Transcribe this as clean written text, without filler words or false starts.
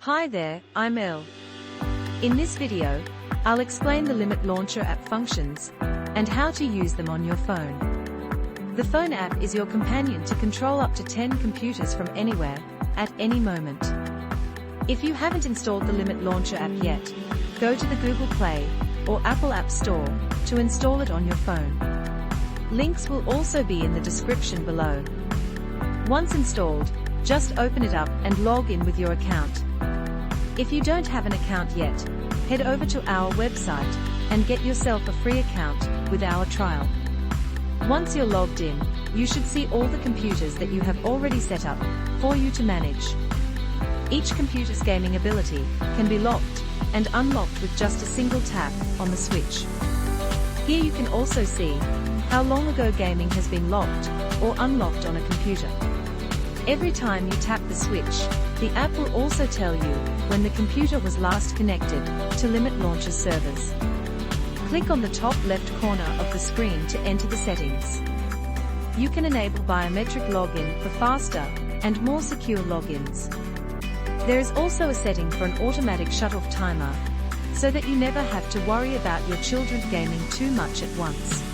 Hi there, I'm Elle. In this video, I'll explain the Limit Launcher app functions and how to use them on your phone. The phone app is your companion to control up to 10 computers from anywhere, at any moment. If you haven't installed the Limit Launcher app yet, go to the Google Play or Apple App Store to install it on your phone. Links will also be in the description below. Once installed, just open it up and log in with your account. If you don't have an account yet, head over to our website and get yourself a free account with our trial. Once you're logged in, you should see all the computers that you have already set up for you to manage. Each computer's gaming ability can be locked and unlocked with just a single tap on the switch. Here you can also see how long ago gaming has been locked or unlocked on a computer. Every time you tap the switch, the app will also tell you when the computer was last connected to Limit Launcher servers. Click on the top left corner of the screen to enter the settings. You can enable biometric login for faster and more secure logins. There is also a setting for an automatic shut-off timer, so that you never have to worry about your children gaming too much at once.